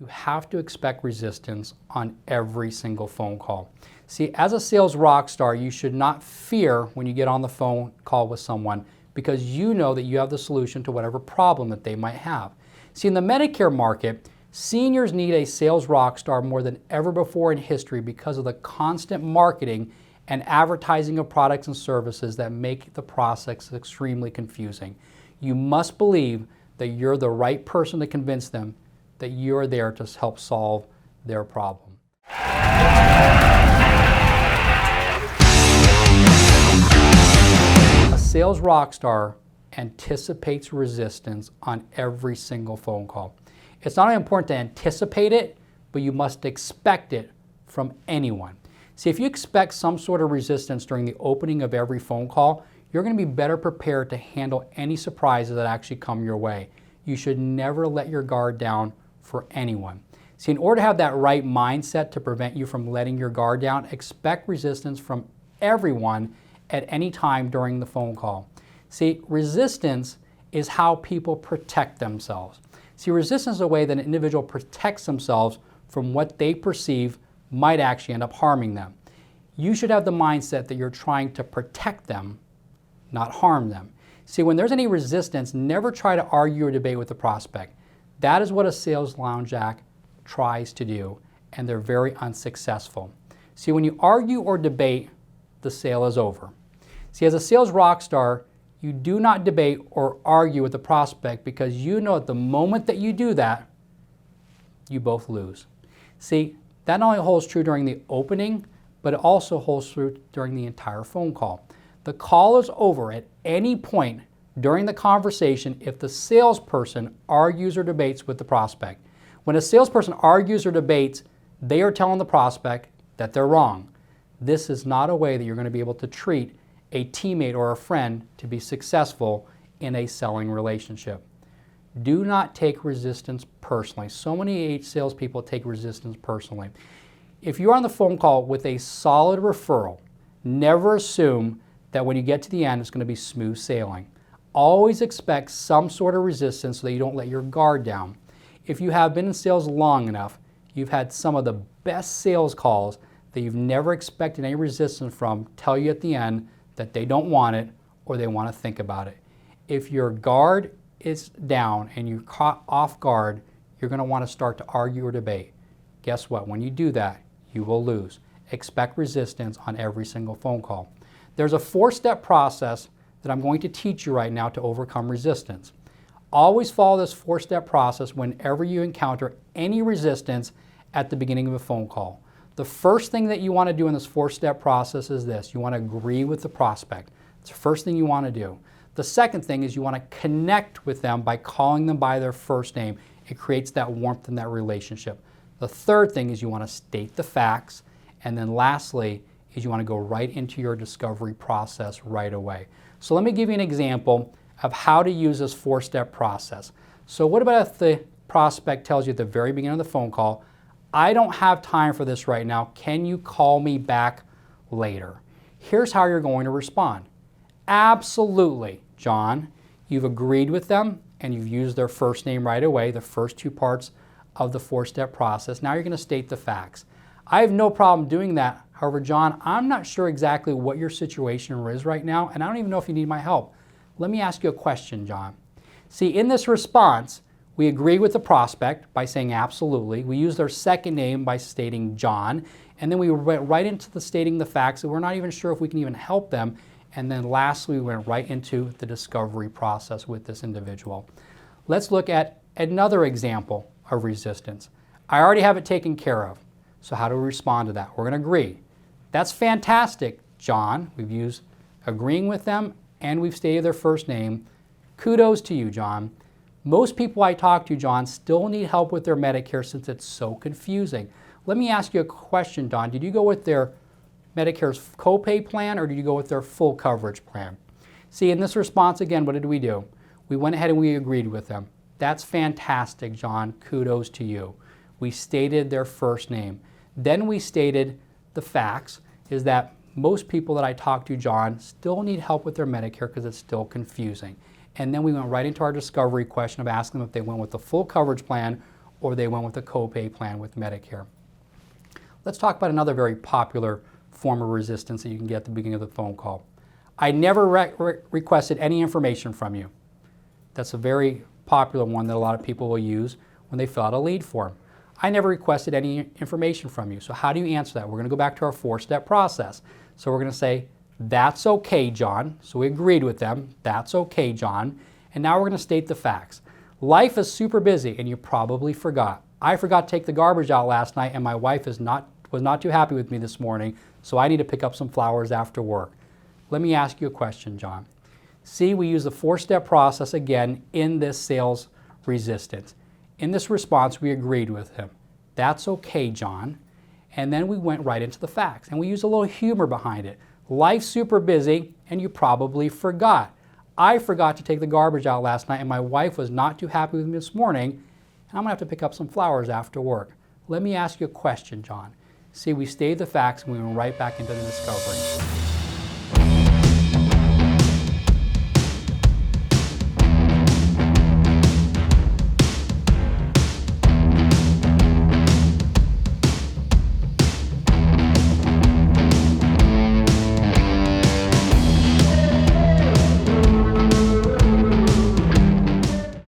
you have to expect resistance on every single phone call. See, as a sales rock star, you should not fear when you get on the phone call with someone because you know that you have the solution to whatever problem that they might have. See, in the Medicare market, seniors need a sales rock star more than ever before in history because of the constant marketing and advertising of products and services that make the process extremely confusing. You must believe that you're the right person to convince them that you're there to help solve their problem. A sales rock star anticipates resistance on every single phone call. It's not only important to anticipate it, but you must expect it from anyone. See, if you expect some sort of resistance during the opening of every phone call, you're going to be better prepared to handle any surprises that actually come your way. You should never let your guard down for anyone. See, in order to have that right mindset to prevent you from letting your guard down, expect resistance from everyone at any time during the phone call. See, resistance is how people protect themselves. See, resistance is a way that an individual protects themselves from what they perceive might actually end up harming them. You should have the mindset that you're trying to protect them, not harm them. See, when there's any resistance, never try to argue or debate with the prospect. That is what a sales lounge jack tries to do, and they're very unsuccessful. See, when you argue or debate, the sale is over. See, as a sales rock star, you do not debate or argue with the prospect because you know at the moment that you do that, you both lose. See, that not only holds true during the opening, but it also holds true during the entire phone call. The call is over at any point during the conversation if the salesperson argues or debates with the prospect. When a salesperson argues or debates, they are telling the prospect that they're wrong. This is not a way that you're going to be able to treat a teammate or a friend to be successful in a selling relationship. Do not take resistance personally. So many salespeople take resistance personally. If you're on the phone call with a solid referral, never assume that when you get to the end, it's going to be smooth sailing. Always expect some sort of resistance so that you don't let your guard down. If you have been in sales long enough, you've had some of the best sales calls that you've never expected any resistance from tell you at the end that they don't want it or they want to think about it. If your guard is down and you're caught off guard, you're going to want to start to argue or debate. Guess what? When you do that, you will lose. Expect resistance on every single phone call. There's a 4-step process that I'm going to teach you right now to overcome resistance. Always follow this 4-step process whenever you encounter any resistance at the beginning of a phone call. The first thing that you want to do in this 4-step process is this. You want to agree with the prospect. It's the first thing you want to do. The second thing is you want to connect with them by calling them by their first name. It creates that warmth in that relationship. The third thing is you want to state the facts. And then lastly is you want to go right into your discovery process right away. So let me give you an example of how to use this 4-step process. So what about if the prospect tells you at the very beginning of the phone call, I don't have time for this right now. Can you call me back later? Here's how you're going to respond. Absolutely, John. You've agreed with them and you've used their first name right away, the first 2 parts of the 4-step process. Now you're going to state the facts. I have no problem doing that. However, John, I'm not sure exactly what your situation is right now, and I don't even know if you need my help. Let me ask you a question, John. See, in this response, we agree with the prospect by saying absolutely. We use their second name by stating John, and then we went right into the stating the facts that we're not even sure if we can even help them. And then lastly, we went right into the discovery process with this individual. Let's look at another example of resistance. I already have it taken care of. So how do we respond to that? We're going to agree. That's fantastic, John. We've used agreeing with them and we've stated their first name. Kudos to you, John. Most people I talk to, John, still need help with their Medicare since it's so confusing. Let me ask you a question, Don. Did you go with their Medicare's copay plan or did you go with their full coverage plan? See, in this response, again, what did we do? We went ahead and we agreed with them. That's fantastic, John. Kudos to you. We stated their first name. Then we stated the facts is that most people that I talk to, John, still need help with their Medicare because it's still confusing. And then we went right into our discovery question of asking them if they went with the full coverage plan or they went with a copay plan with Medicare. Let's talk about another very popular form of resistance that you can get at the beginning of the phone call. I never requested any information from you. That's a very popular one that a lot of people will use when they fill out a lead form. I never requested any information from you. So how do you answer that? We're going to go back to our 4-step process. So we're going to say, that's okay, John. So we agreed with them. That's okay, John. And now we're going to state the facts. Life is super busy, and you probably forgot. I forgot to take the garbage out last night, and my wife was not too happy with me this morning, so I need to pick up some flowers after work. Let me ask you a question, John. See, we use the 4-step process again in this sales resistance. In this response, we agreed with him. That's okay, John. And then we went right into the facts, and we used a little humor behind it. Life's super busy, and you probably forgot. I forgot to take the garbage out last night, and my wife was not too happy with me this morning, and I'm going to have to pick up some flowers after work. Let me ask you a question, John. See, we stated the facts, and we went right back into the discovery.